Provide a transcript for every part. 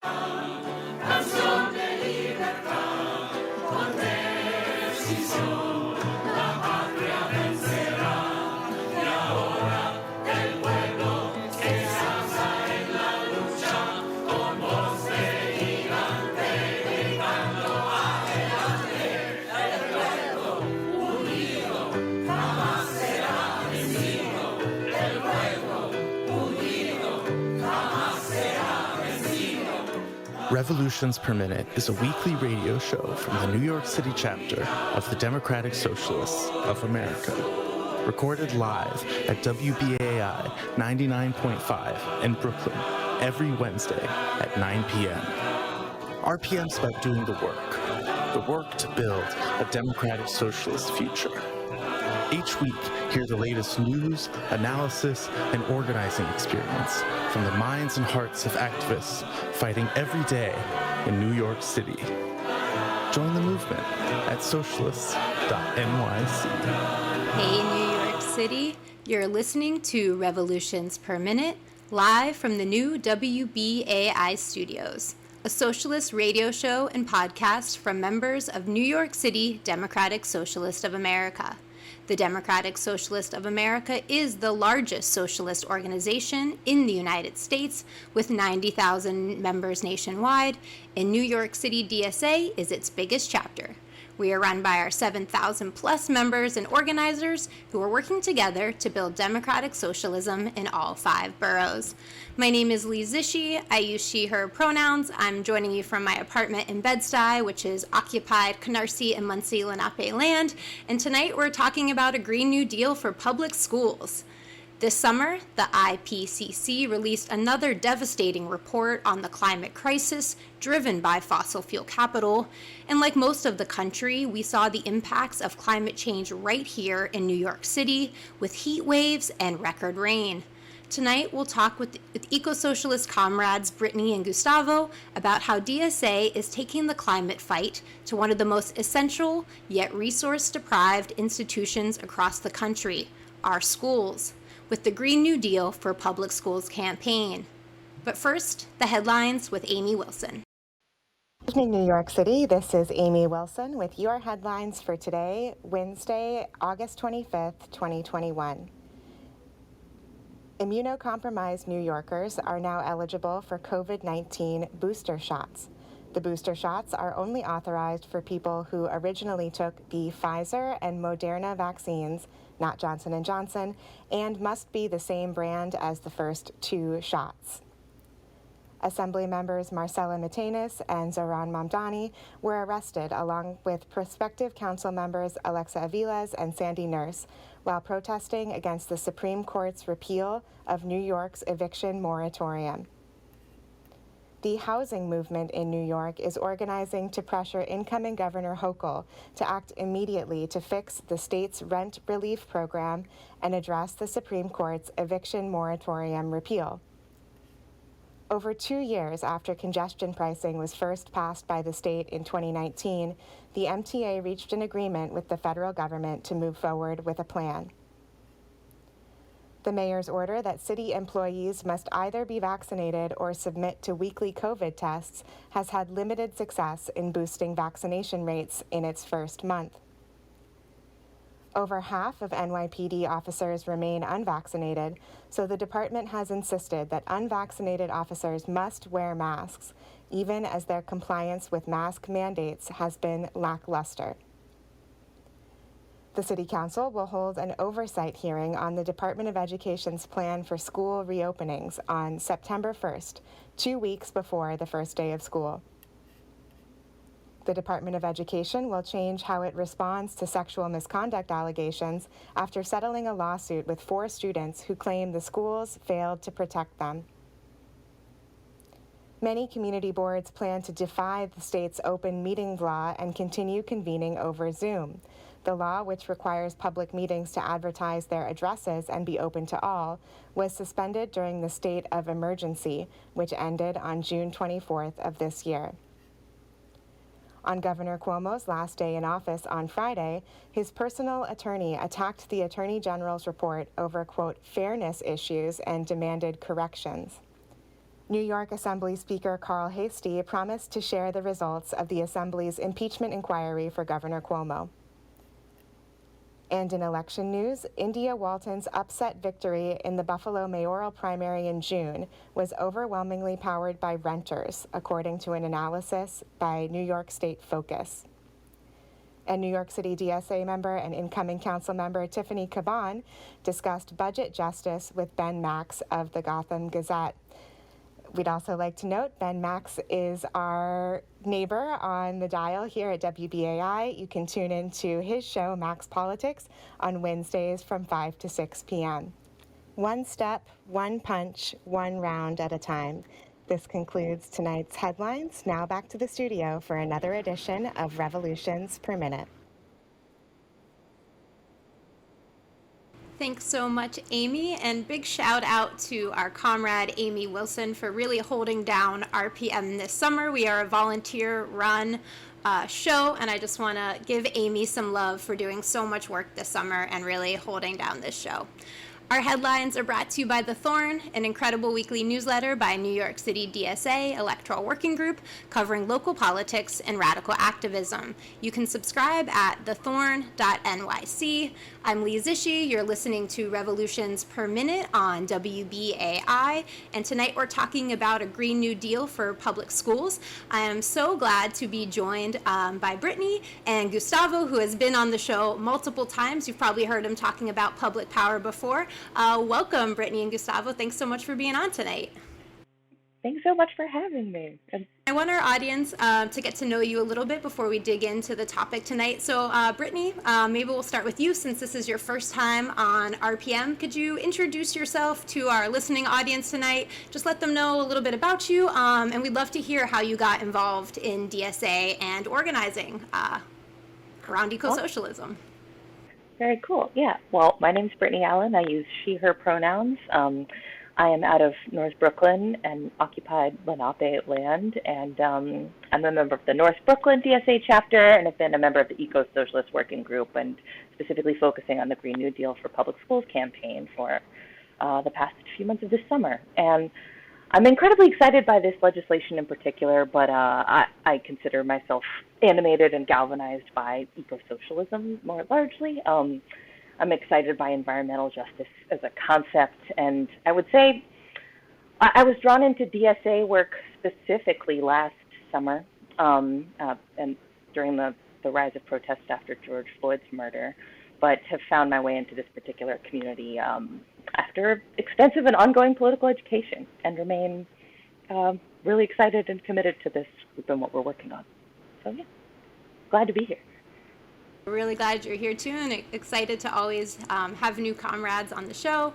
Canción de libertad, con decisión, la patria vencerá. Y ahora el pueblo se alza en la lucha, con voz de gigante gritando adelante. El pueblo unido jamás será vencido. El pueblo unido jamás será vencido. Revolutions Per Minute is a weekly radio show from the New York City chapter of the Democratic Socialists of America. Recorded live at WBAI 99.5 in Brooklyn every Wednesday at 9 p.m. RPM's about doing the work to build a democratic socialist future. Each week, hear the latest news, analysis, and organizing experience from the minds and hearts of activists fighting every day in New York City. Join the movement at socialists.nyc. Hey, New York City. You're listening to Revolutions Per Minute, live from the new WBAI studios, a socialist radio show and podcast from members of New York City Democratic Socialist of America. The Democratic Socialist of America is the largest socialist organization in the United States, with 90,000 members nationwide, and New York City DSA is its biggest chapter. We are run by our 7,000 plus members and organizers who are working together to build democratic socialism in all 5 boroughs. My name is Lee Zishi. I use she, her pronouns. I'm joining you from my apartment in Bed-Stuy, which is occupied Canarsie and Muncie Lenape land. And tonight we're talking about a Green New Deal for public schools. This summer, the IPCC released another devastating report on the climate crisis driven by fossil fuel capital. And like most of the country, we saw the impacts of climate change right here in New York City with heat waves and record rain. Tonight, we'll talk with Ecosocialist comrades Brittany and Gustavo about how DSA is taking the climate fight to one of the most essential yet resource-deprived institutions across the country, our schools, with the Green New Deal for Public Schools campaign. But first, the headlines with Amy Wilson. Good evening, New York City. This is Amy Wilson with your headlines for today, Wednesday, August 25th, 2021. Immunocompromised New Yorkers are now eligible for COVID-19 booster shots. The booster shots are only authorized for people who originally took the Pfizer and Moderna vaccines, not Johnson & Johnson, and must be the same brand as the first 2 shots. Assembly members Marcela Matenis and Zoran Mamdani were arrested along with prospective council members Alexa Aviles and Sandy Nurse while protesting against the Supreme Court's repeal of New York's eviction moratorium. The housing movement in New York is organizing to pressure incoming Governor Hochul to act immediately to fix the state's rent relief program and address the Supreme Court's eviction moratorium repeal. Over 2 years after congestion pricing was first passed by the state in 2019, the MTA reached an agreement with the federal government to move forward with a plan. The mayor's order that city employees must either be vaccinated or submit to weekly COVID tests has had limited success in boosting vaccination rates in its first month. Over half of NYPD officers remain unvaccinated, so the department has insisted that unvaccinated officers must wear masks, even as their compliance with mask mandates has been lackluster. The City Council will hold an oversight hearing on the Department of Education's plan for school reopenings on September 1st, 2 weeks before the first day of school. The Department of Education will change how it responds to sexual misconduct allegations after settling a lawsuit with 4 students who claim the schools failed to protect them. Many community boards plan to defy the state's open meetings law and continue convening over Zoom. The law, which requires public meetings to advertise their addresses and be open to all, was suspended during the state of emergency, which ended on June 24th of this year. On Governor Cuomo's last day in office on Friday, his personal attorney attacked the Attorney General's report over, quote, fairness issues and demanded corrections. New York Assembly Speaker Carl Hastie promised to share the results of the Assembly's impeachment inquiry for Governor Cuomo. And in election news, India Walton's upset victory in the Buffalo mayoral primary in June was overwhelmingly powered by renters, according to an analysis by New York State Focus. And New York City DSA member and incoming council member Tiffany Caban discussed budget justice with Ben Max of the Gotham Gazette. We'd also like to note Ben Max is our neighbor on the dial here at WBAI. You can tune into his show, Max Politics, on Wednesdays from 5 to 6 p.m. One step, one punch, one round at a time. This concludes tonight's headlines. Now back to the studio for another edition of Revolutions Per Minute. Thanks so much, Amy, and big shout out to our comrade Amy Wilson for really holding down RPM this summer. We are a volunteer-run show, and I just want to give Amy some love for doing so much work this summer and really holding down this show. Our headlines are brought to you by The Thorn, an incredible weekly newsletter by New York City DSA Electoral Working Group covering local politics and radical activism. You can subscribe at thethorn.nyc. I'm Lee Zishi. You're listening to Revolutions Per Minute on WBAI, and tonight we're talking about a Green New Deal for public schools. I am so glad to be joined by Brittany and Gustavo, who has been on the show multiple times. You've probably heard him talking about public power before. Welcome, Brittany and Gustavo. Thanks so much for being on tonight. Thanks so much for having me. I want our audience to get to know you a little bit before we dig into the topic tonight. So, Brittany, maybe we'll start with you since this is your first time on RPM. Could you introduce yourself to our listening audience tonight? Just let them know a little bit about you, and we'd love to hear how you got involved in DSA and organizing around ecosocialism. Very cool. Yeah. Well, my name's Brittany Allen. I use she, her pronouns. I am out of North Brooklyn and occupied Lenape land, and I'm a member of the North Brooklyn DSA chapter, and have been a member of the Ecosocialist working group, and specifically focusing on the Green New Deal for Public Schools campaign for the past few months of this summer. And I'm incredibly excited by this legislation in particular, but I consider myself animated and galvanized by ecosocialism more largely. I'm excited by environmental justice as a concept, and I would say I was drawn into DSA work specifically last summer, and during the rise of protests after George Floyd's murder, but have found my way into this particular community after extensive and ongoing political education, and remain really excited and committed to this group and what we're working on. So yeah, glad to be here. We're really glad you're here too, and excited to always have new comrades on the show.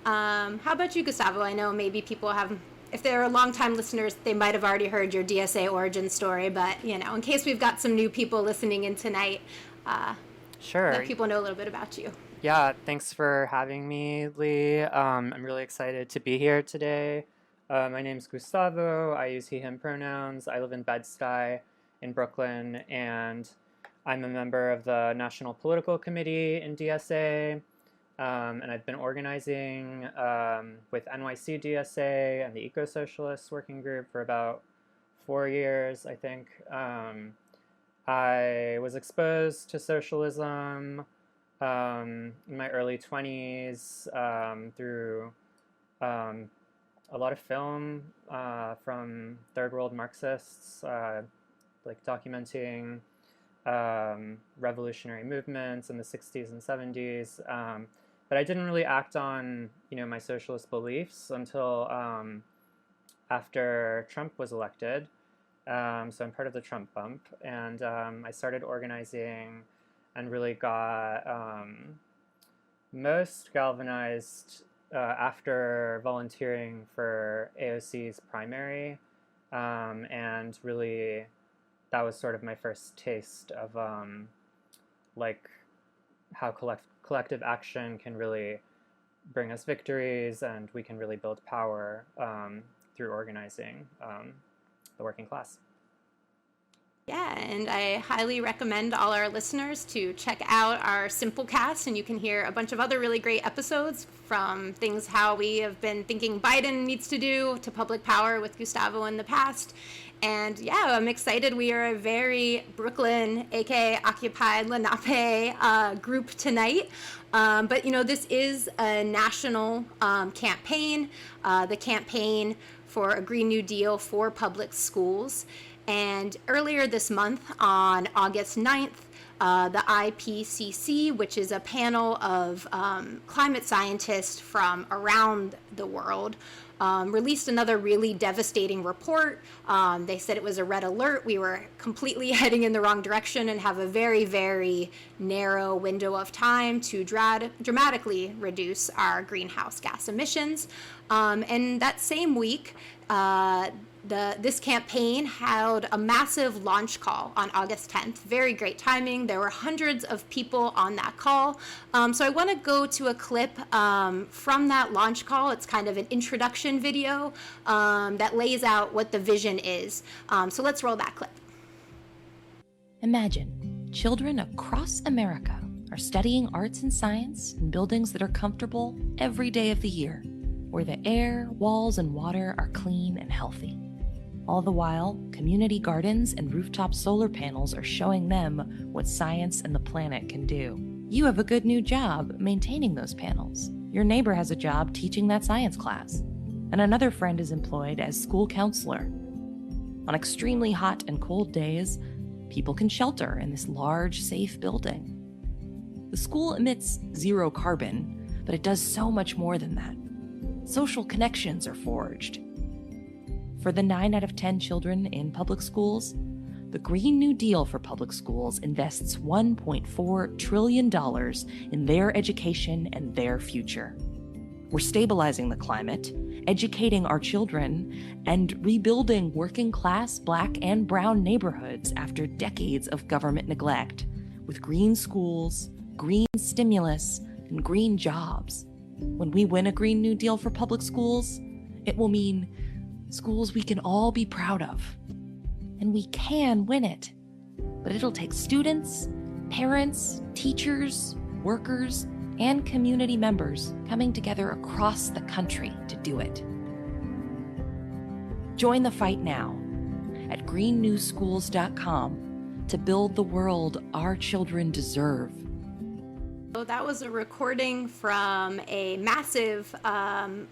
How about you, Gustavo? I know maybe people have, if they're longtime listeners, they might have already heard your DSA origin story, but in case we've got some new people listening in tonight, sure. Let people know a little bit about you. Yeah, thanks for having me, Lee. I'm really excited to be here today. My name's Gustavo. I use he, him pronouns. I live in Bed-Stuy in Brooklyn, and I'm a member of the National Political Committee in DSA, and I've been organizing with NYC DSA and the Ecosocialist working group for about 4 years, I think. I was exposed to socialism in my early 20s through a lot of film from third world Marxists, like documenting revolutionary movements in the 60s and 70s, but I didn't really act on my socialist beliefs until after Trump was elected. So I'm part of the Trump bump, and I started organizing and really got most galvanized after volunteering for AOC's primary, and really that was sort of my first taste of like how collective action can really bring us victories, and we can really build power through organizing the working class. Yeah, and I highly recommend all our listeners to check out our Simplecast, and you can hear a bunch of other really great episodes, from things how we have been thinking Biden needs to do to public power with Gustavo in the past. And yeah, I'm excited. We are a very Brooklyn, aka Occupied Lenape group tonight. But this is a national campaign, the campaign for a Green New Deal for public schools. And earlier this month, on August 9th, the IPCC, which is a panel of climate scientists from around the world, released another really devastating report. They said it was a red alert. We were completely heading in the wrong direction and have a very, very narrow window of time to dramatically reduce our greenhouse gas emissions. And that same week, this campaign held a massive launch call on August 10th. Very great timing. There were hundreds of people on that call. So I want to go to a clip from that launch call. It's kind of an introduction video that lays out what the vision is. So let's roll that clip. Imagine children across America are studying arts and science in buildings that are comfortable every day of the year, where the air, walls, and water are clean and healthy. All the while, community gardens and rooftop solar panels are showing them what science and the planet can do. You have a good new job maintaining those panels. Your neighbor has a job teaching that science class. And another friend is employed as school counselor. On extremely hot and cold days, people can shelter in this large, safe building. The school emits zero carbon, but it does so much more than that. Social connections are forged. For the 9 out of 10 children in public schools, the Green New Deal for public schools invests $1.4 trillion in their education and their future. We're stabilizing the climate, educating our children, and rebuilding working-class Black and brown neighborhoods after decades of government neglect, with green schools, green stimulus, and green jobs. When we win a Green New Deal for public schools, it will mean schools we can all be proud of. And we can win it. But it'll take students, parents, teachers, workers, and community members coming together across the country to do it. Join the fight now at greennewschools.com to build the world our children deserve. So that was a recording from a massive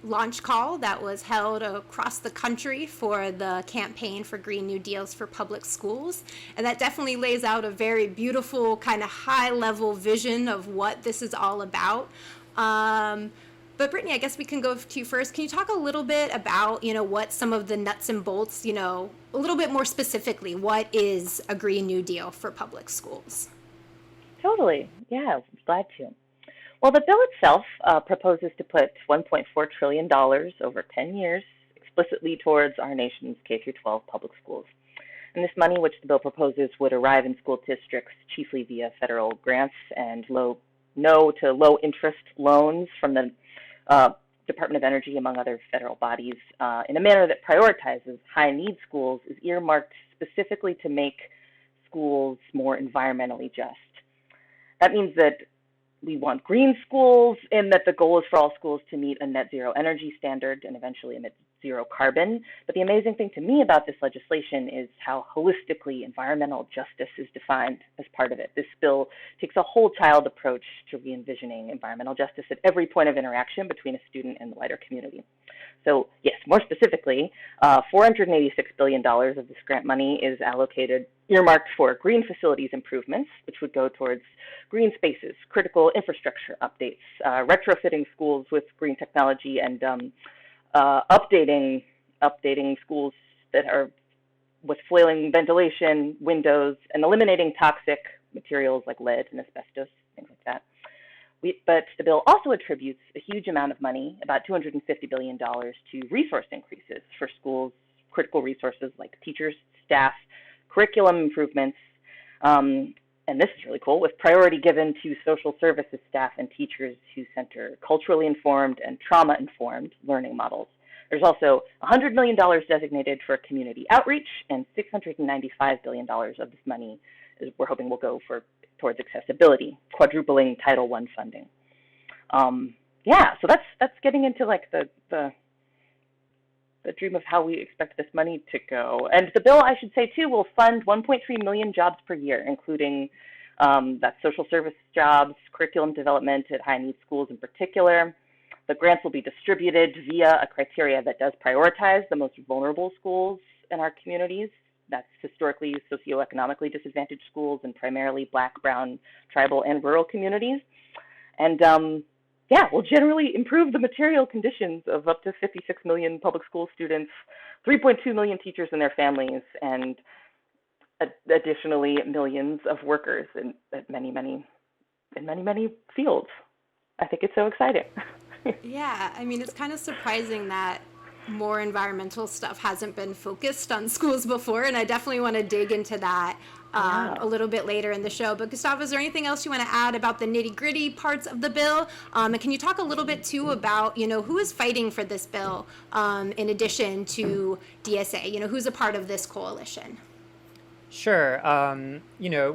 launch call that was held across the country for the campaign for Green New Deals for public schools. And that definitely lays out a very beautiful kind of high-level vision of what this is all about. But Brittany, I guess we can go to you first. Can you talk a little bit about, what some of the nuts and bolts, a little bit more specifically, what is a Green New Deal for public schools? Totally. Yeah, glad to. Well, the bill itself proposes to put $1.4 trillion over 10 years explicitly towards our nation's K-12 public schools. And this money, which the bill proposes, would arrive in school districts chiefly via federal grants and no to low interest loans from the Department of Energy, among other federal bodies, in a manner that prioritizes high-need schools, is earmarked specifically to make schools more environmentally just. That means that we want green schools, and that the goal is for all schools to meet a net zero energy standard and eventually emit zero carbon. But the amazing thing to me about this legislation is how holistically environmental justice is defined as part of it. This bill takes a whole child approach to re-envisioning environmental justice at every point of interaction between a student and the wider community. So yes, more specifically, $486 billion of this grant money is earmarked for green facilities improvements, which would go towards green spaces, critical infrastructure updates, retrofitting schools with green technology, and updating schools that are with foiling ventilation, windows, and eliminating toxic materials like lead and asbestos, things like that. But the bill also attributes a huge amount of money, about $250 billion, to resource increases for schools, critical resources like teachers, staff, curriculum improvements, and this is really cool, with priority given to social services staff and teachers who center culturally informed and trauma-informed learning models. There's also $100 million designated for community outreach, and $695 billion of this money we're hoping will go towards accessibility, quadrupling Title I funding. So that's getting into like the dream of how we expect this money to go. And the bill, I should say too, will fund 1.3 million jobs per year, including that's social service jobs, curriculum development at high need schools in particular. The grants will be distributed via a criteria that does prioritize the most vulnerable schools in our communities. That's historically socioeconomically disadvantaged schools and primarily Black, Brown, tribal, and rural communities. And will generally improve the material conditions of up to 56 million public school students, 3.2 million teachers and their families, and additionally millions of workers in many fields. I think it's so exciting. Yeah, I mean, it's kind of surprising that more environmental stuff hasn't been focused on schools before, and I definitely want to dig into that a little bit later in the show. But Gustavo, is there anything else you want to add about the nitty-gritty parts of the bill? And can you talk a little bit too about, who is fighting for this bill in addition to DSA? Who's a part of this coalition? Sure.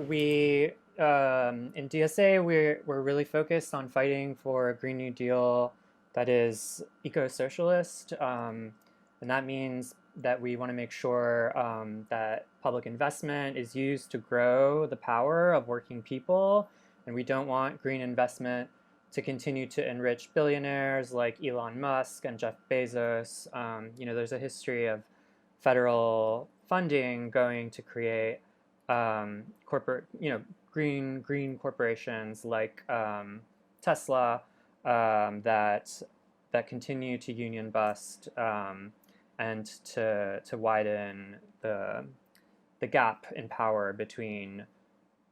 We in DSA we're really focused on fighting for a Green New Deal that is eco-socialist, and that means that we want to make sure that public investment is used to grow the power of working people, and we don't want green investment to continue to enrich billionaires like Elon Musk and Jeff Bezos. There's a history of federal funding going to create green corporations like Tesla that continue to union bust and to widen the gap in power between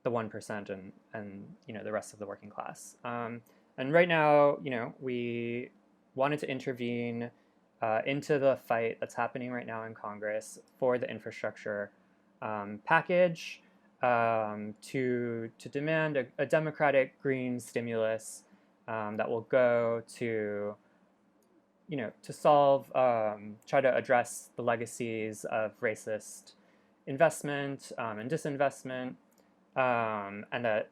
the 1% and the rest of the working class. And right now, we wanted to intervene into the fight that's happening right now in Congress for the infrastructure package to demand a democratic green stimulus that will go to solve, try to address the legacies of racist investment and disinvestment, and that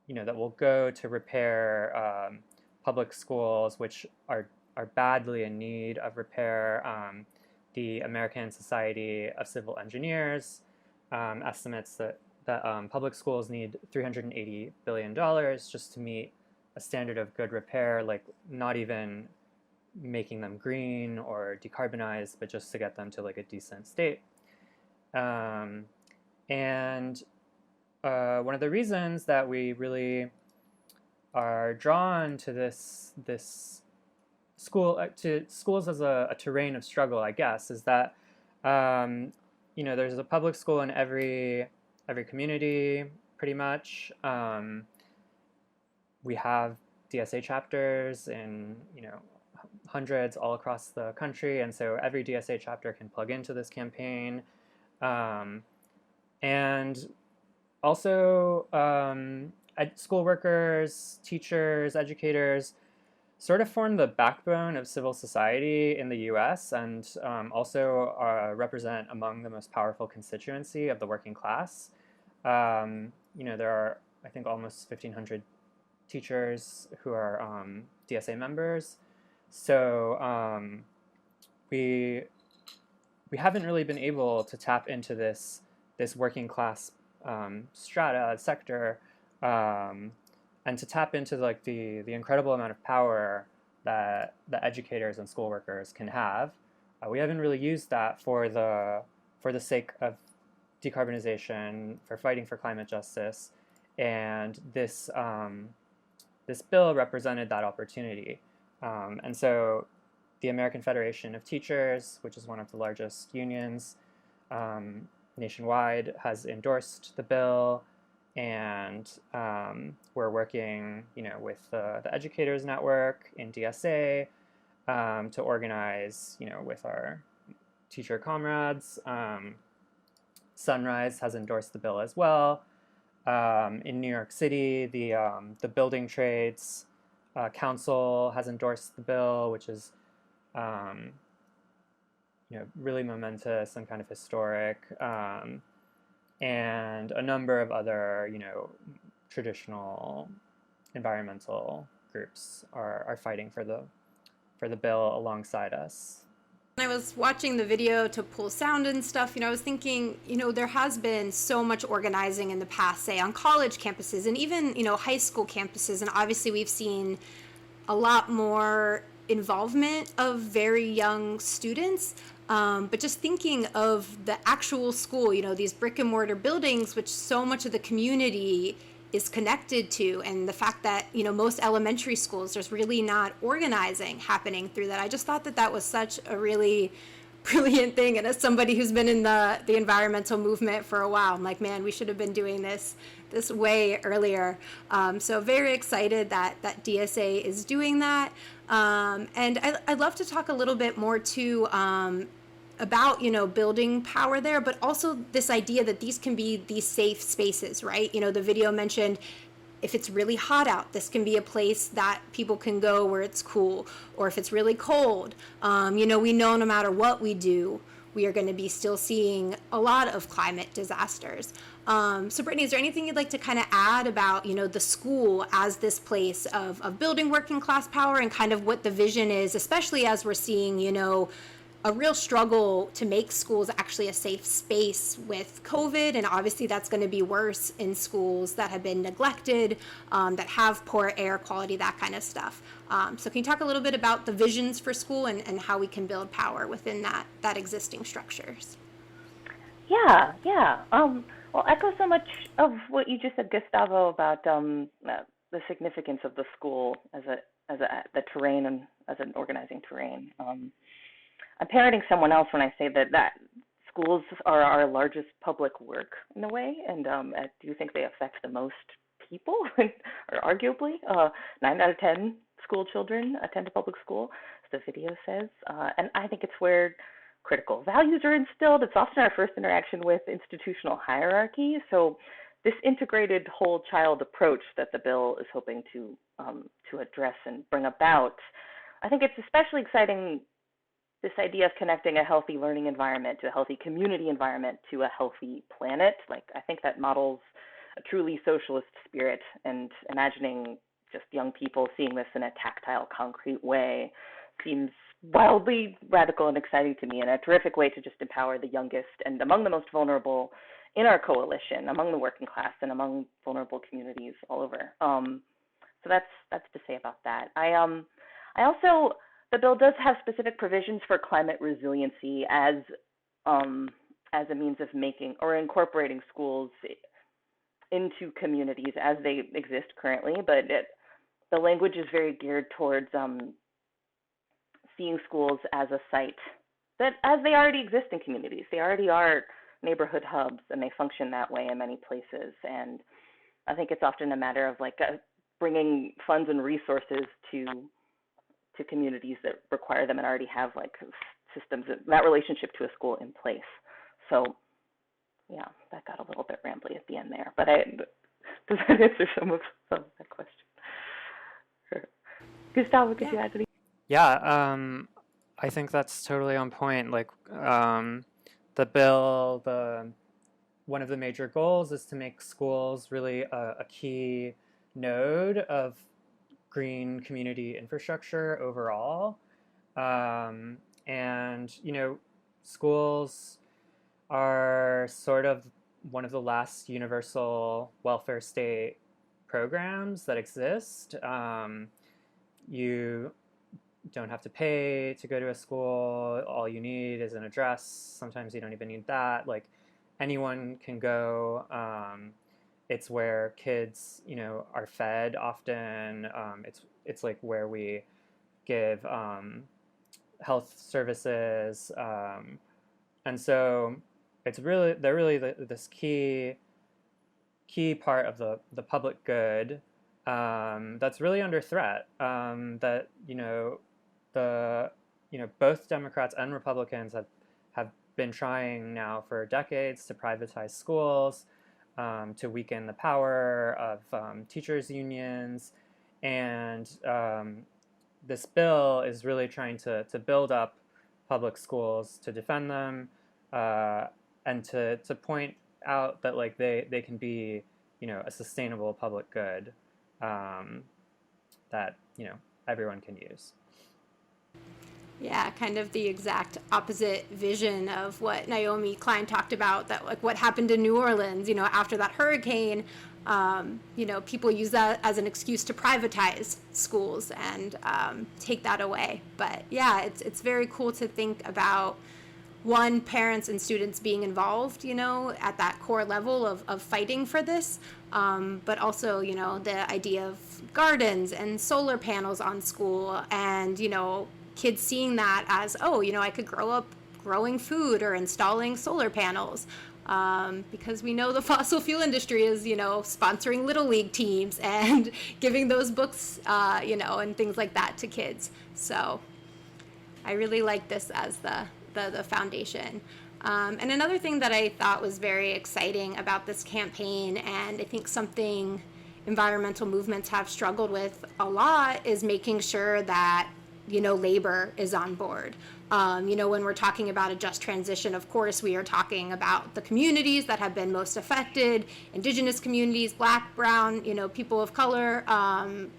will go to repair public schools, which are badly in need of repair. The American Society of Civil Engineers estimates that public schools need $380 billion just to meet a standard of good repair, like not even making them green or decarbonized, but just to get them to like a decent state. And one of the reasons that we really are drawn to this schools as a terrain of struggle, I guess, is that there's a public school in every community, pretty much. We have DSA chapters in hundreds all across the country, and so every DSA chapter can plug into this campaign. And also, school workers, teachers, educators sort of form the backbone of civil society in the US, and also represent among the most powerful constituency of the working class. There are, I think, almost 1,500 teachers who are DSA members. So we haven't really been able to tap into this working class sector, and to tap into like the incredible amount of power that the educators and school workers can have. We haven't really used that for the sake of decarbonization, for fighting for climate justice, and this bill represented that opportunity. And so the American Federation of Teachers, which is one of the largest unions nationwide, has endorsed the bill, and we're working, with the Educators Network in DSA to organize, with our teacher comrades. Sunrise has endorsed the bill as well. In New York City, the Building Trades Council has endorsed the bill, which is really momentous and kind of historic, and a number of other, traditional environmental groups are fighting for the bill alongside us. When I was watching the video to pull sound and stuff, I was thinking, there has been so much organizing in the past, say on college campuses and even, high school campuses. And obviously we've seen a lot more involvement of very young students. But just thinking of the actual school, these brick and mortar buildings, which so much of the community is connected to, and the fact that, most elementary schools, there's really not organizing happening through that. I just thought that was such a really brilliant thing. And as somebody who's been in the environmental movement for a while, I'm like, man, we should have been doing this way earlier. So very excited that DSA is doing that. And I'd love to talk a little bit more too, about, building power there, but also this idea that these can be these safe spaces, right? The video mentioned if it's really hot out, this can be a place that people can go where it's cool, or if it's really cold, we know no matter what we do, we are going to be still seeing a lot of climate disasters. So Brittany, is there anything you'd like to kind of add about, the school as this place of building working class power and kind of what the vision is, especially as we're seeing, a real struggle to make schools actually a safe space with COVID, and obviously that's going to be worse in schools that have been neglected, that have poor air quality, that kind of stuff. So can you talk a little bit about the visions for school and how we can build power within that existing structures? Yeah. Well, echo so much of what you just said, Gustavo, about the significance of the school as the terrain and as an organizing terrain. I'm parroting someone else when I say that schools are our largest public work in a way, and I do think they affect the most people, or arguably. 9 out of 10 school children attend a public school, as the video says, and I think it's where critical values are instilled. It's often our first interaction with institutional hierarchy, so this integrated whole child approach that the bill is hoping to address and bring about, I think it's especially exciting. This idea of connecting a healthy learning environment to a healthy community environment to a healthy planet, I think that models a truly socialist spirit, and imagining just young people seeing this in a tactile, concrete way seems wildly radical and exciting to me, and a terrific way to just empower the youngest and among the most vulnerable in our coalition, among the working class and among vulnerable communities all over. So that's to say about that. The bill does have specific provisions for climate resiliency as a means of making or incorporating schools into communities as they exist currently, but the language is very geared towards seeing schools as a site that, as they already exist in communities, they already are neighborhood hubs, and they function that way in many places. And I think it's often a matter of bringing funds and resources to communities that require them and already have systems, that relationship to a school in place. So yeah, that got a little bit rambly at the end there, but does that answer some of that question? Sure. Gustavo, could you add anything? Yeah, I think that's totally on point. The bill, one of the major goals is to make schools really a key node of green community infrastructure overall. And, schools are sort of one of the last universal welfare state programs that exist. You don't have to pay to go to a school. All you need is an address. Sometimes you don't even need that. Anyone can go. It's where kids, are fed often. It's where we give health services, and so they're really this key part of the public good that's really under threat. That both Democrats and Republicans have been trying now for decades to privatize schools, to weaken the power of teachers' unions, and this bill is really trying to build up public schools to defend them, and to point out that like they can be, you know, a sustainable public good, that, you know, everyone can use. Yeah, kind of the exact opposite vision of what Naomi Klein talked about, that like what happened in New Orleans, you know, after that hurricane. You know, people use that as an excuse to privatize schools and take that away. But yeah, it's very cool to think about, one, parents and students being involved, you know, at that core level of fighting for this, but also, you know, the idea of gardens and solar panels on school, and, you know, kids seeing that as, oh, you know, I could grow up growing food or installing solar panels, because we know the fossil fuel industry is, you know, sponsoring Little League teams and giving those books, you know, and things like that to kids. So I really like this as the foundation. And another thing that I thought was very exciting about this campaign, and I think something environmental movements have struggled with a lot, is making sure that, you know, labor is on board. You know, when we're talking about a just transition, of course, we are talking about the communities that have been most affected: indigenous communities, Black, brown, you know, people of color,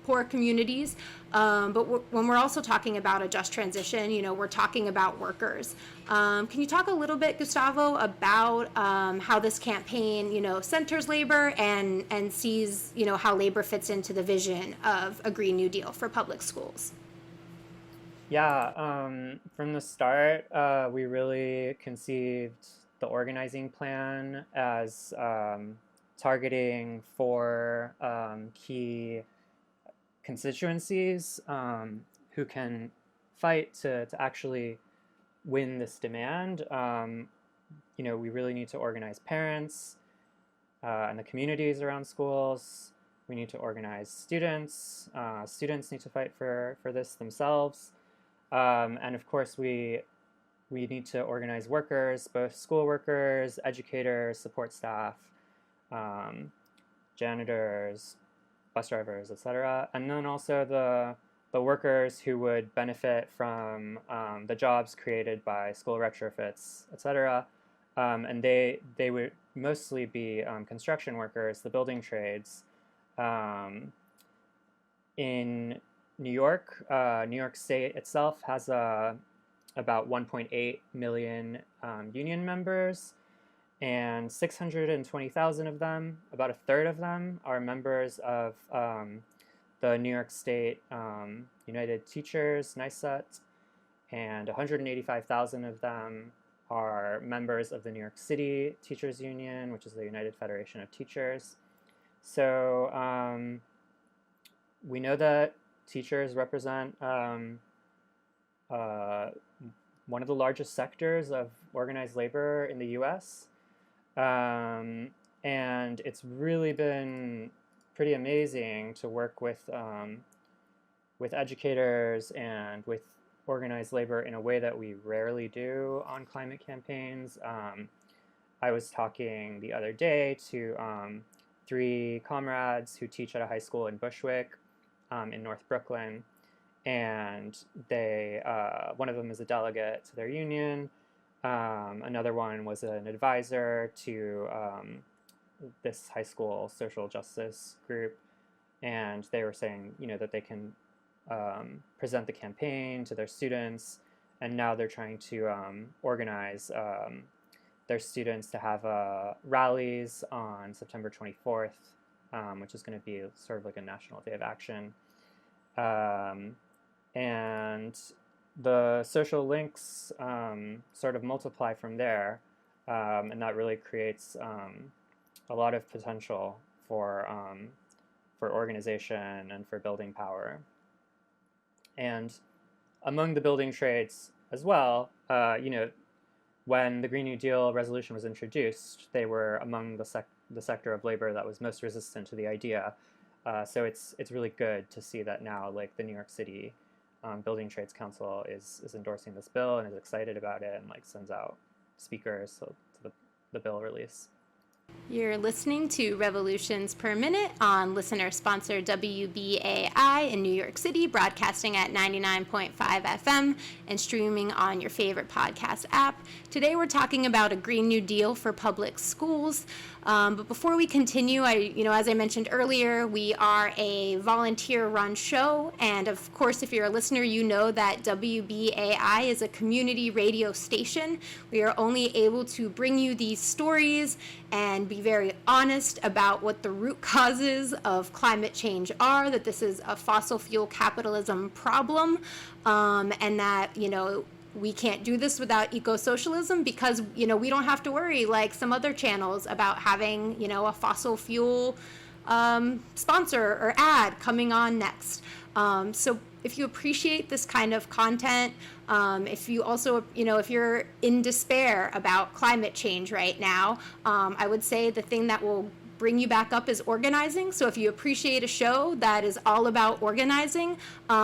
poor communities. But when we're also talking about a just transition, you know, we're talking about workers. Can you talk a little bit, Gustavo, about how this campaign, you know, centers labor and sees, you know, how labor fits into the vision of a Green New Deal for public schools? Yeah, from the start, we really conceived the organizing plan as targeting 4 key constituencies who can fight to actually win this demand. You know, we really need to organize parents and the communities around schools. We need to organize students. Students need to fight for this themselves. And of course, we need to organize workers, both school workers, educators, support staff, janitors, bus drivers, etc. And then also the workers who would benefit from the jobs created by school retrofits, etc. And they would mostly be construction workers, the building trades. In New York State itself has about 1.8 million union members, and 620,000 of them, about a third of them, are members of the New York State United Teachers, NYSUT, and 185,000 of them are members of the New York City Teachers Union, which is the United Federation of Teachers. So we know that teachers represent one of the largest sectors of organized labor in the US. And it's really been pretty amazing to work with educators and with organized labor in a way that we rarely do on climate campaigns. I was talking the other day to 3 comrades who teach at a high school in Bushwick, in North Brooklyn, and they, one of them is a delegate to their union. Another one was an advisor to this high school social justice group, and they were saying, you know, that they can present the campaign to their students, and now they're trying to organize their students to have rallies on September 24th, which is going to be sort of like a national day of action. And the social links sort of multiply from there, and that really creates a lot of potential for organization and for building power. And among the building trades as well, you know, when the Green New Deal resolution was introduced, they were among the sector of labor that was most resistant to the idea. So it's really good to see that now, like, the New York City Building Trades Council is endorsing this bill and is excited about it, and like sends out speakers to the bill release. You're listening to Revolutions Per Minute on listener-sponsored WBAI in New York City, broadcasting at 99.5 FM and streaming on your favorite podcast app. Today we're talking about a Green New Deal for public schools. But before we continue, as I mentioned earlier, we are a volunteer-run show, and of course, if you're a listener, you know that WBAI is a community radio station. We are only able to bring you these stories and be very honest about what the root causes of climate change are, that this is a fossil fuel capitalism problem, and that, we can't do this without ecosocialism because, we don't have to worry like some other channels about having, a fossil fuel sponsor or ad coming on next. So if you appreciate this kind of content, if you also, if you're in despair about climate change right now, I would say the thing that will bring you back up is organizing. So if you appreciate a show that is all about organizing,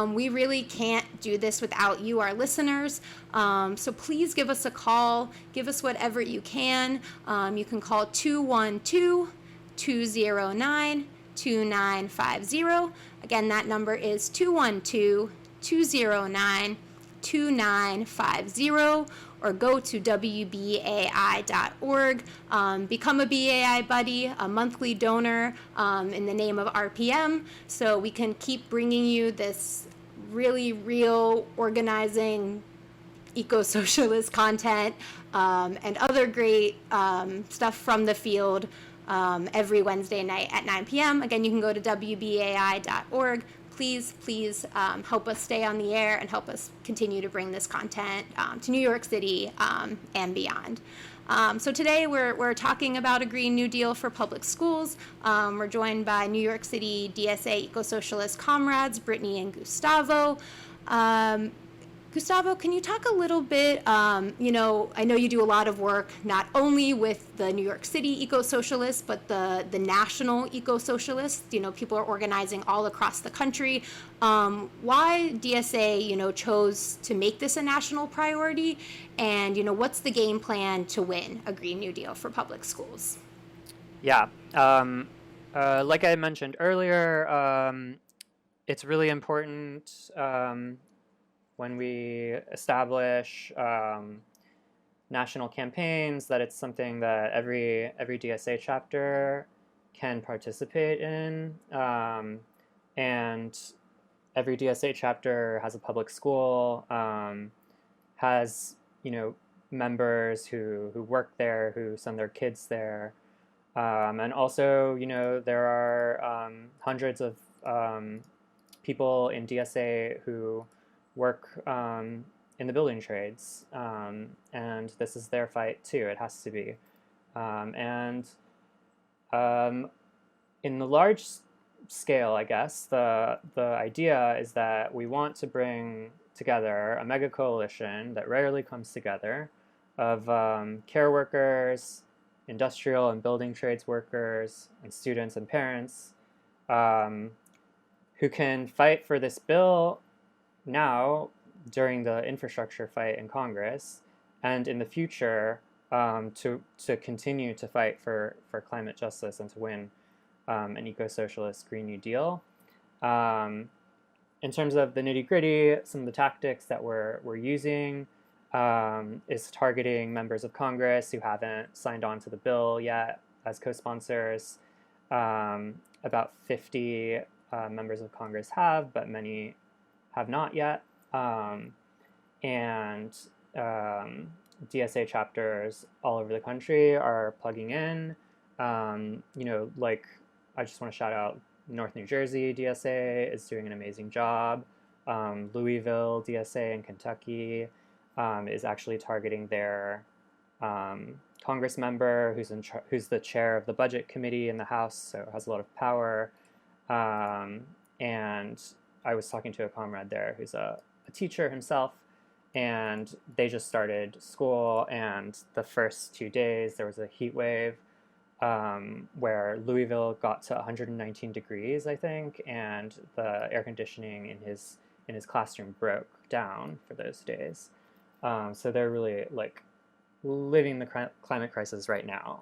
we really can't do this without you, our listeners. So please give us a call. Give us whatever you can. You can call 212-209-2950. Again, that number is 212-209-2950. Or go to WBAI.org, become a BAI buddy, a monthly donor in the name of RPM, so we can keep bringing you this really real organizing eco-socialist content and other great stuff from the field every Wednesday night at 9 p.m. Again, you can go to WBAI.org. Please help us stay on the air and help us continue to bring this content to New York City and beyond. So today we're talking about a Green New Deal for public schools. We're joined by New York City DSA Ecosocialist comrades, Brittany and Gustavo. Gustavo, can you talk a little bit, I know you do a lot of work not only with the New York City Ecosocialists, but the national Ecosocialists. People are organizing all across the country. Why DSA, chose to make this a national priority? And, what's the game plan to win a Green New Deal for public schools? Yeah. Like I mentioned earlier, it's really important when we establish national campaigns that it's something that every DSA chapter can participate in, and every DSA chapter has a public school, has members who work there, who send their kids there, and also there are hundreds of people in DSA who work in the building trades, and this is their fight too. It has to be. And in the large scale, I guess, the idea is that we want to bring together a mega coalition that rarely comes together of care workers, industrial and building trades workers, and students and parents who can fight for this bill now during the infrastructure fight in Congress, and in the future to continue to fight for climate justice and to win an eco-socialist Green New Deal. In terms of the nitty-gritty, some of the tactics that we're using is targeting members of Congress who haven't signed on to the bill yet as co-sponsors. About 50 members of Congress have, but many have not yet, and DSA chapters all over the country are plugging in. Like I just want to shout out North New Jersey DSA is doing an amazing job. Louisville DSA in Kentucky is actually targeting their Congress member who's the chair of the Budget Committee in the House, so has a lot of power. And I was talking to a comrade there who's a teacher himself, and they just started school, and the first 2 days there was a heat wave where Louisville got to 119 degrees, I think, and the air conditioning in his classroom broke down for those days. So they're really like living the climate crisis right now.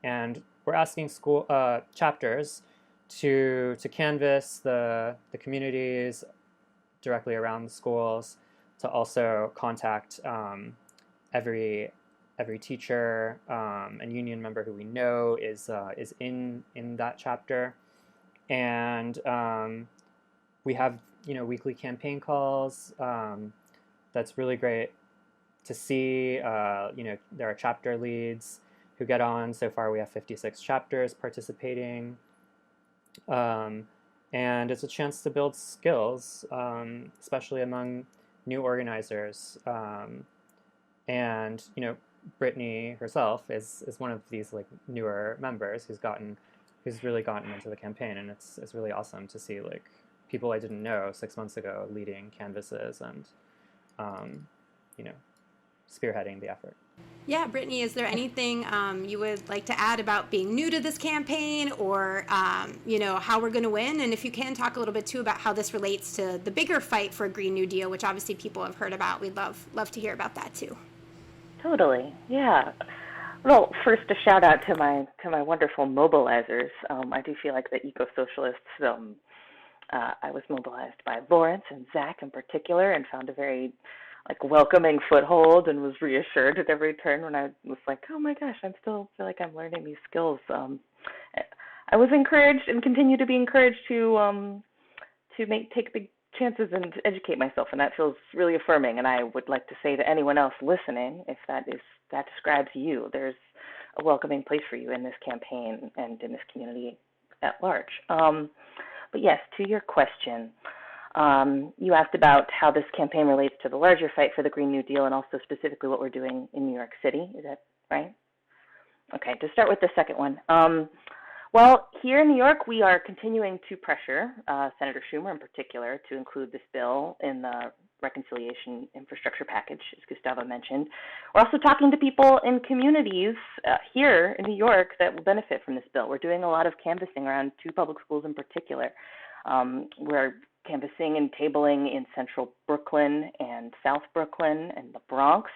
And we're asking school chapters to canvass the communities directly around the schools, to also contact every teacher and union member who we know is in that chapter. And we have weekly campaign calls. That's really great to see. There are chapter leads who get on. So far we have 56 chapters participating. And it's a chance to build skills, especially among new organizers. And Brittany herself is one of these like newer members who's really gotten into the campaign, and it's really awesome to see like people I didn't know 6 months ago leading canvasses and spearheading the effort. Yeah, Brittany, is there anything you would like to add about being new to this campaign, or how we're going to win? And if you can, talk a little bit too about how this relates to the bigger fight for a Green New Deal, which obviously people have heard about. We'd love to hear about that too. Totally, yeah. Well, first a shout out to my wonderful mobilizers. I do feel like the Ecosocialists. I was mobilized by Lawrence and Zach in particular, and found a very welcoming foothold, and was reassured at every turn when I was like, oh my gosh, I still feel like I'm learning these skills. I was encouraged and continue to be encouraged to take big chances and educate myself, and that feels really affirming. And I would like to say to anyone else listening, if that describes you, there's a welcoming place for you in this campaign and in this community at large. But yes, to your question, you asked about how this campaign relates to the larger fight for the Green New Deal, and also specifically what we're doing in New York City. Is that right? Okay, to start with the second one. Well, here in New York, we are continuing to pressure Senator Schumer in particular to include this bill in the reconciliation infrastructure package, as Gustavo mentioned. We're also talking to people in communities here in New York that will benefit from this bill. We're doing a lot of canvassing around 2 public schools in particular. We're canvassing and tabling in central Brooklyn and South Brooklyn and the Bronx.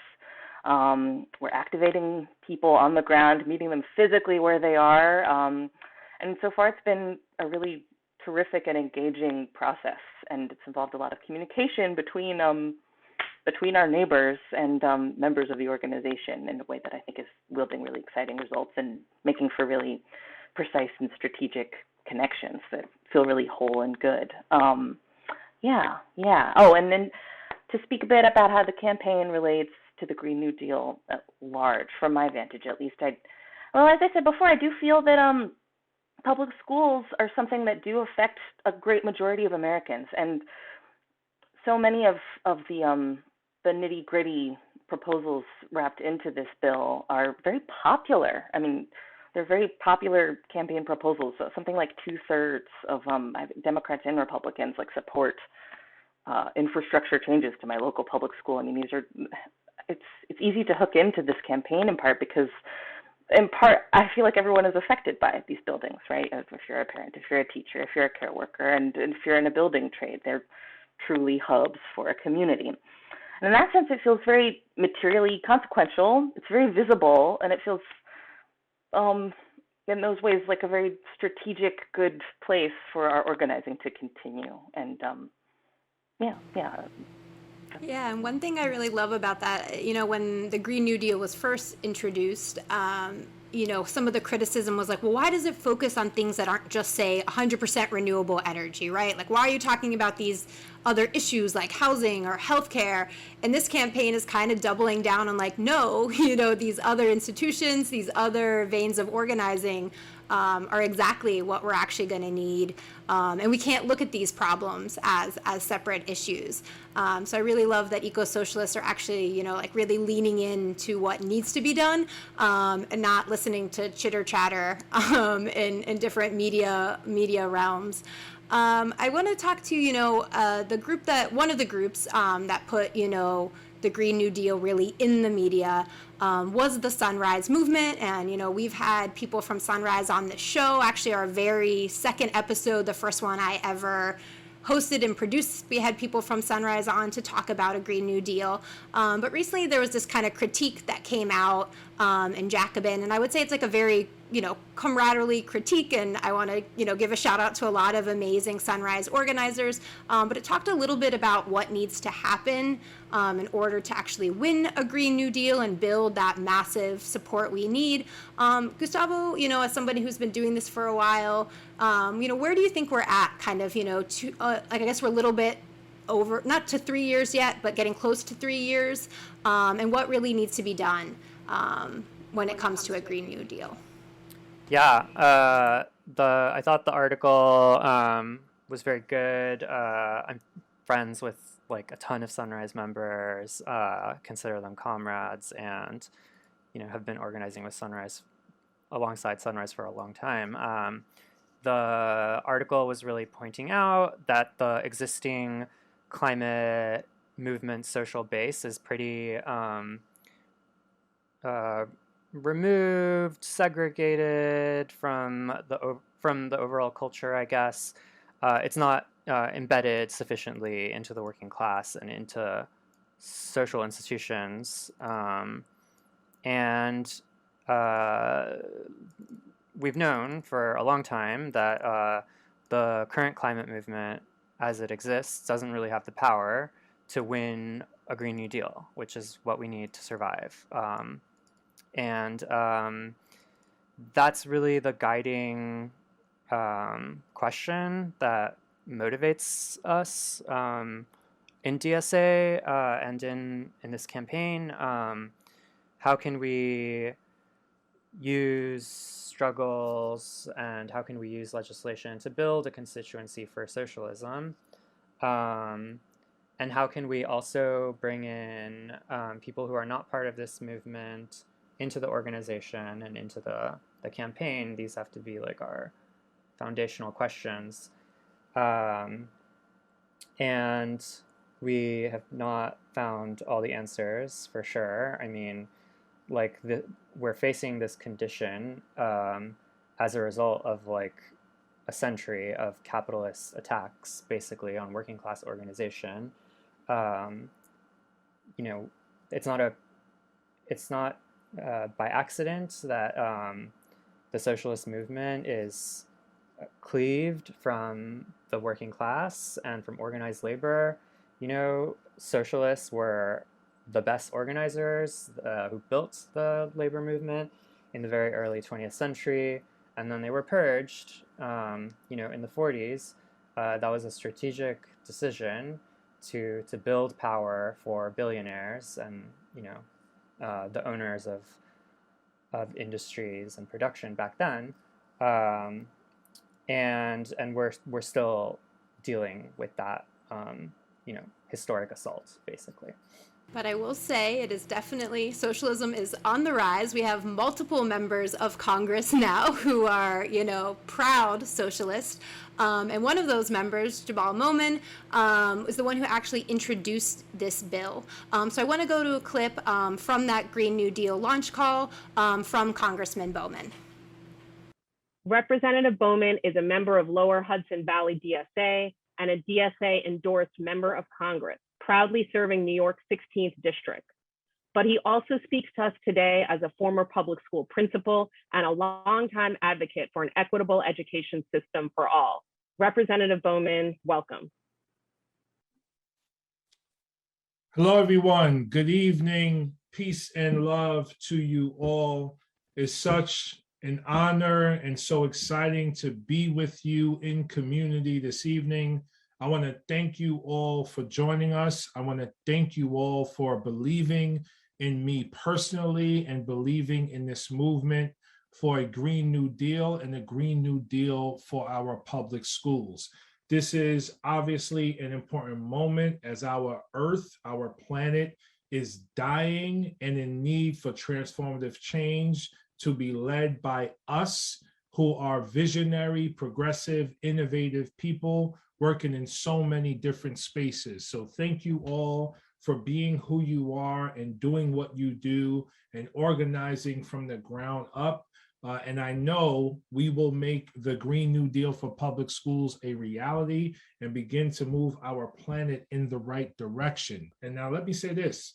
We're activating people on the ground, meeting them physically where they are. And so far it's been a really terrific and engaging process, and it's involved a lot of communication between our neighbors and members of the organization in a way that I think is wielding really exciting results and making for really precise and strategic connections that feel really whole and good. Yeah. Oh, and then to speak a bit about how the campaign relates to the Green New Deal at large, from my vantage at least, as I said before, I do feel that public schools are something that do affect a great majority of Americans, and so many of the nitty-gritty proposals wrapped into this bill are very popular. I mean, they're very popular campaign proposals. So something like 2/3 of Democrats and Republicans support infrastructure changes to my local public school. I mean, it's easy to hook into this campaign in part because, I feel like everyone is affected by these buildings, right? If you're a parent, if you're a teacher, if you're a care worker, and if you're in a building trade, they're truly hubs for a community. And in that sense, it feels very materially consequential. It's very visible, and it feels, in those ways, like a very strategic, good place for our organizing to continue. And Yeah, and one thing I really love about that, when the Green New Deal was first introduced, some of the criticism was like, well, why does it focus on things that aren't just, say, 100% renewable energy, right? Like, why are you talking about these other issues like housing or healthcare? And this campaign is kind of doubling down on no, these other institutions, these other veins of organizing are exactly what we're actually going to need. And we can't look at these problems as separate issues. So I really love that eco-socialists are actually, really leaning into what needs to be done and not listening to chitter chatter in different media realms. I want to talk to, one of the groups that put, the Green New Deal really in the media was the Sunrise Movement. And, we've had people from Sunrise on this show. Actually, our very second episode, the first one I ever hosted and produced, we had people from Sunrise on to talk about a Green New Deal. But recently there was this kind of critique that came out in Jacobin, and I would say it's a very camaraderie critique, and I want to, give a shout out to a lot of amazing Sunrise organizers. But it talked a little bit about what needs to happen in order to actually win a Green New Deal and build that massive support we need. Gustavo, as somebody who's been doing this for a while, where do you think we're at kind of, I guess we're a little bit over, not to 3 years yet, but getting close to 3 years, and what really needs to be done when it comes to a Green New Deal? Yeah, I thought the article was very good. I'm friends with like a ton of Sunrise members, consider them comrades, and have been organizing with Sunrise alongside Sunrise for a long time. The article was really pointing out that the existing climate movement social base is pretty removed, segregated from the overall culture, I guess. It's not embedded sufficiently into the working class and into social institutions. And we've known for a long time that the current climate movement, as it exists, doesn't really have the power to win a Green New Deal, which is what we need to survive. And that's really the guiding question that motivates us in DSA and in this campaign. How can we use struggles and how can we use legislation to build a constituency for socialism? And how can we also bring in people who are not part of this movement into the organization and into the campaign? These have to be like our foundational questions. And we have not found all the answers for sure. I mean, like we're facing this condition as a result of like a century of capitalist attacks basically on working class organization. It's not by accident that the socialist movement is cleaved from the working class and from organized labor. Socialists were the best organizers who built the labor movement in the very early 20th century, and then they were purged, in the 40s. That was a strategic decision to build power for billionaires and, the owners of industries and production back then. And we're still dealing with that, historic assault, basically. But I will say it is definitely, socialism is on the rise. We have multiple members of Congress now who are, proud socialists. And one of those members, Jabal Momin, is the one who actually introduced this bill. So I want to go to a clip from that Green New Deal launch call from Congressman Bowman. Representative Bowman is a member of Lower Hudson Valley DSA and a DSA-endorsed member of Congress, proudly serving New York's 16th district. But he also speaks to us today as a former public school principal and a longtime advocate for an equitable education system for all. Representative Bowman, welcome. Hello, everyone. Good evening. Peace and love to you all. It's such an honor and so exciting to be with you in community this evening. I want to thank you all for joining us. I want to thank you all for believing in me personally and believing in this movement for a Green New Deal and a Green New Deal for our public schools. This is obviously an important moment as our Earth, our planet, is dying and in need for transformative change to be led by us who are visionary, progressive, innovative people working in so many different spaces. So thank you all for being who you are and doing what you do and organizing from the ground up. And I know we will make the Green New Deal for public schools a reality and begin to move our planet in the right direction. And now let me say this,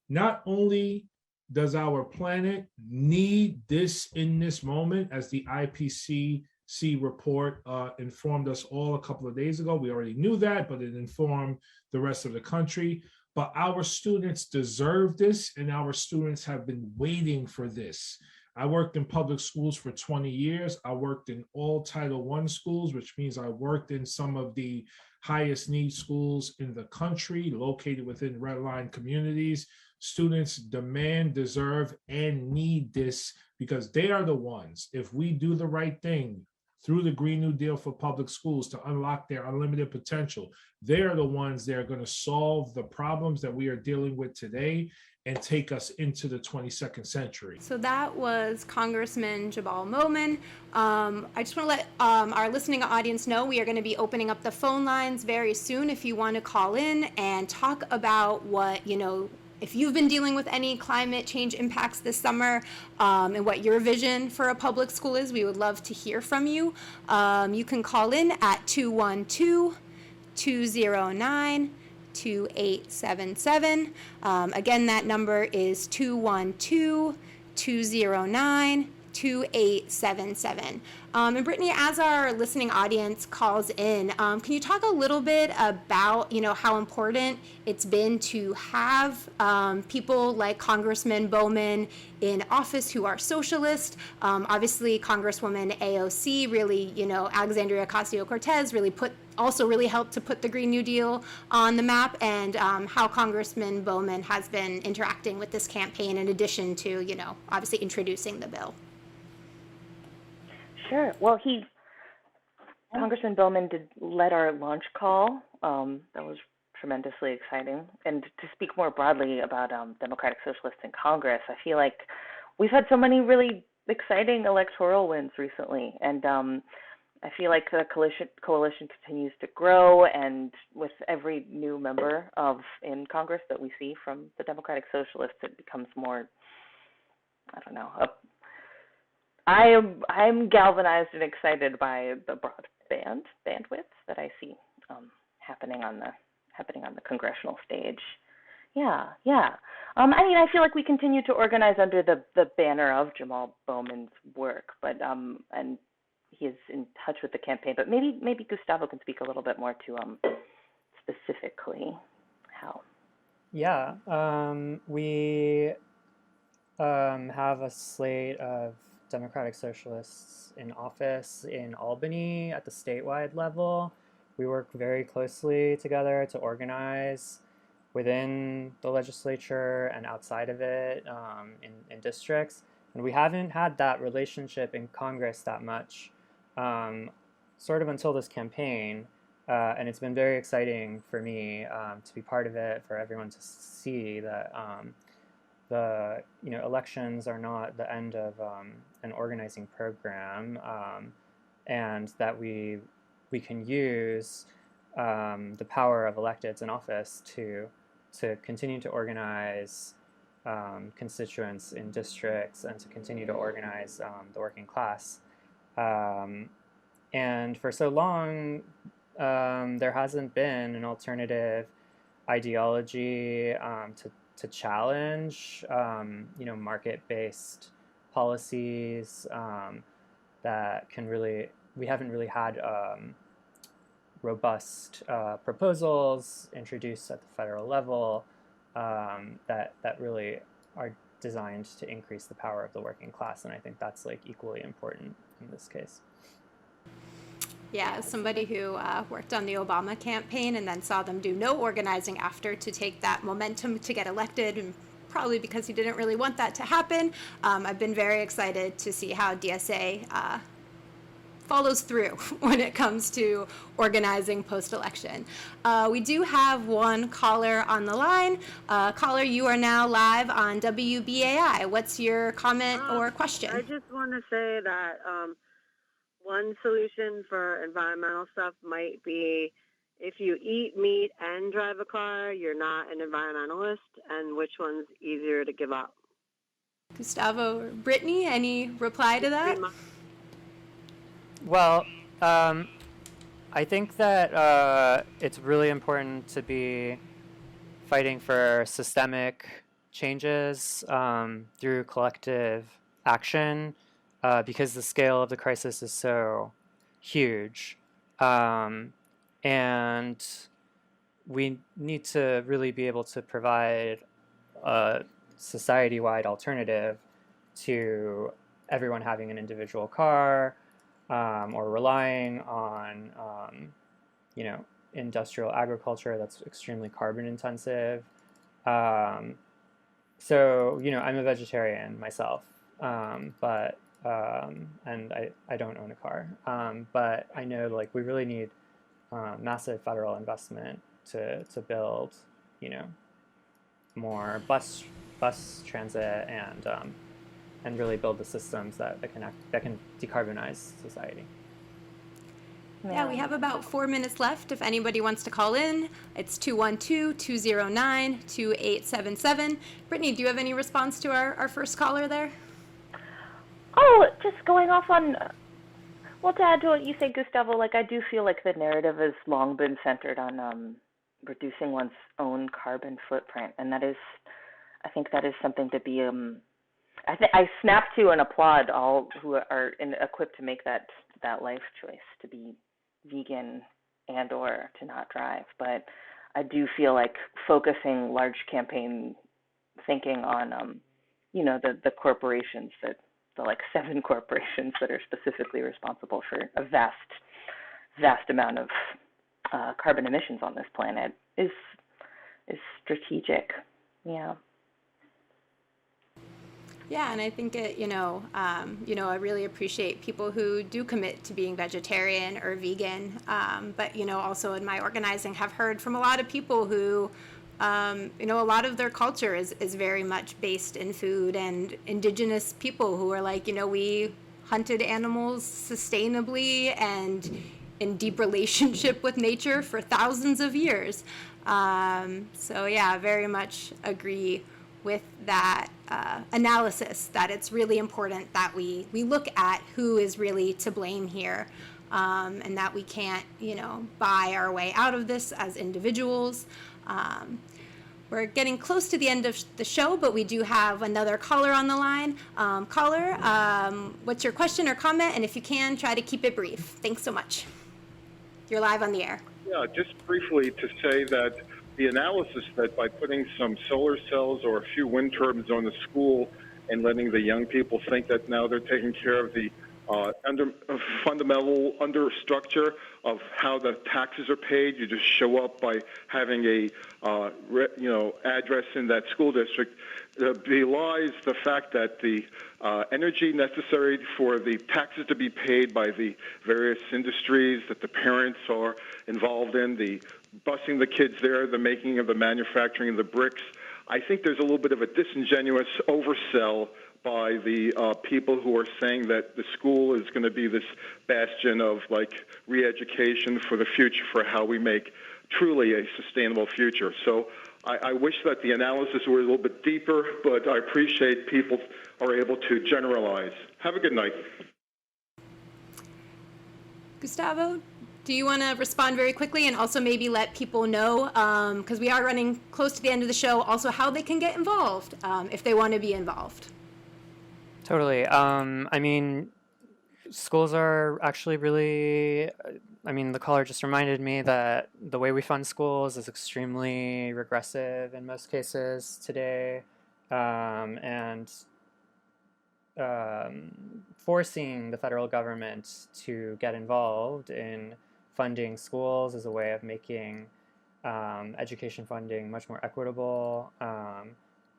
not only does our planet need this in this moment? As the IPCC report informed us all a couple of days ago. We already knew that, but it informed the rest of the country. But our students deserve this, and our students have been waiting for this. I worked in public schools for 20 years. I worked in all Title I schools, which means I worked in some of the highest need schools in the country, located within red line communities. Students demand, deserve, and need this because they are the ones, if we do the right thing through the Green New Deal for public schools to unlock their unlimited potential, they are the ones that are going to solve the problems that we are dealing with today and take us into the 22nd century. So that was Congressman Jabal Momin. I just want to let our listening audience know we are going to be opening up the phone lines very soon if you want to call in and talk about what, if you've been dealing with any climate change impacts this summer and what your vision for a public school is. We would love to hear from you. You can call in at 212-209-2877. Again, that number is 212-209-2877. And Brittany, as our listening audience calls in, can you talk a little bit about, how important it's been to have people like Congressman Bowman in office who are socialist? Obviously, Congresswoman AOC really, Alexandria Ocasio-Cortez really helped to put the Green New Deal on the map, and how Congressman Bowman has been interacting with this campaign in addition to, obviously introducing the bill. Sure. Well, Congressman Bowman did lead our launch call. That was tremendously exciting. And to speak more broadly about Democratic Socialists in Congress, I feel like we've had so many really exciting electoral wins recently. And I feel like the coalition continues to grow, and with every new member in Congress that we see from the Democratic Socialists, it becomes more, I'm galvanized and excited by the broad bandwidth that I see happening on the congressional stage. Yeah. I feel like we continue to organize under the banner of Jamal Bowman's work, but and he is in touch with the campaign. But maybe Gustavo can speak a little bit more to specifically how. Yeah, we have a slate of Democratic Socialists in office in Albany at the statewide level. We work very closely together to organize within the legislature and outside of it in districts. And we haven't had that relationship in Congress that much, sort of until this campaign. And it's been very exciting for me to be part of it, for everyone to see that the elections are not the end of an organizing program, and that we can use the power of electeds in office to continue to organize constituents in districts and to continue to organize the working class. And for so long, there hasn't been an alternative ideology to challenge, market-based policies that can really. We haven't really had robust proposals introduced at the federal level that really are designed to increase the power of the working class, and I think that's equally important in this case. Yeah, as somebody who worked on the Obama campaign and then saw them do no organizing after to take that momentum to get elected, and probably because he didn't really want that to happen, I've been very excited to see how DSA follows through when it comes to organizing post-election. We do have one caller on the line. Caller, you are now live on WBAI. What's your comment or question? I just want to say that one solution for environmental stuff might be if you eat meat and drive a car, you're not an environmentalist, and which one's easier to give up? Gustavo or Brittany, any reply to that? Well, I think that it's really important to be fighting for systemic changes through collective action because the scale of the crisis is so huge. And we need to really be able to provide a society-wide alternative to everyone having an individual car or relying on, industrial agriculture that's extremely carbon intensive. So, I'm a vegetarian myself, but and I don't own a car. But I know we really need massive federal investment to build, more bus transit and really build the systems that can decarbonize society. Yeah, we have about 4 minutes left if anybody wants to call in. It's 212-209-2877. Brittany, do you have any response to our first caller there? Oh, just going off on, well, to add to what you say, Gustavo, I do feel like the narrative has long been centered on reducing one's own carbon footprint, and I think that is something to be, I snap to and applaud all who are equipped to make that life choice, to be vegan and or to not drive. But I do feel like focusing large campaign thinking on, the corporations, the 7 corporations that are specifically responsible for a vast amount of carbon emissions on this planet is strategic. Yeah. Yeah, and I think it, I really appreciate people who do commit to being vegetarian or vegan, but, also in my organizing have heard from a lot of people who, a lot of their culture is very much based in food, and indigenous people who are we hunted animals sustainably and in deep relationship with nature for thousands of years. So yeah, very much agree with that analysis, that it's really important that we look at who is really to blame here, and that we can't, buy our way out of this as individuals. We're getting close to the end of the show, but we do have another caller on the line. Caller, what's your question or comment? And if you can, try to keep it brief. Thanks so much. You're live on the air. Yeah, just briefly to say that the analysis that by putting some solar cells or a few wind turbines on the school and letting the young people think that now they're taking care of the fundamental understructure of how the taxes are paid. You just show up by having a address in that school district. Belies the fact that the energy necessary for the taxes to be paid by the various industries that the parents are involved in, the busing the kids there, the making of the manufacturing of the bricks. I think there's a little bit of a disingenuous oversell by the people who are saying that the school is going to be this bastion of re-education for the future, for how we make truly a sustainable future. So I wish that the analysis were a little bit deeper, but I appreciate people are able to generalize. Have a good night. Gustavo, do you want to respond very quickly and also maybe let people know, because we are running close to the end of the show, also how they can get involved if they want to be involved? Totally. Schools are actually really, the caller just reminded me that the way we fund schools is extremely regressive in most cases today. And forcing the federal government to get involved in funding schools is a way of making education funding much more equitable. I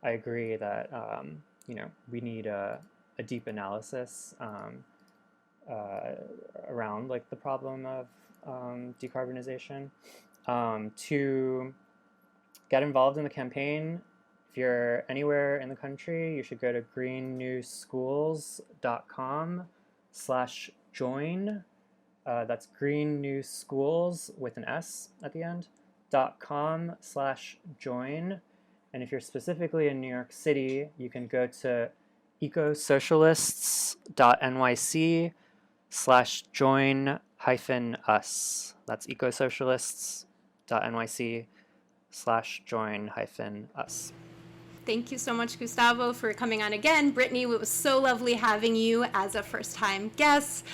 agree that, we need a deep analysis around the problem of decarbonization. To get involved in the campaign, if you're anywhere in the country, you should go to greennewschools.com/join. That's Green New Schools with an S at the end, .com/join. And if you're specifically in New York City, you can go to ecosocialists.nyc/join-us. That's ecosocialists.nyc/join-us. Thank you so much, Gustavo, for coming on again. Brittany, it was so lovely having you as a first-time guest.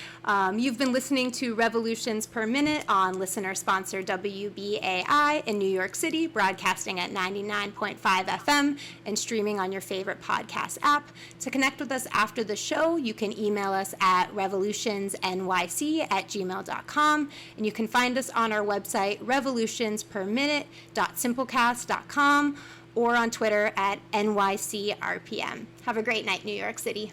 You've been listening to Revolutions Per Minute on listener-sponsored WBAI in New York City, broadcasting at 99.5 FM and streaming on your favorite podcast app. To connect with us after the show, you can email us at revolutionsnyc@gmail.com, and you can find us on our website, revolutionsperminute.simplecast.com, or on Twitter at NYCRPM. Have a great night, New York City.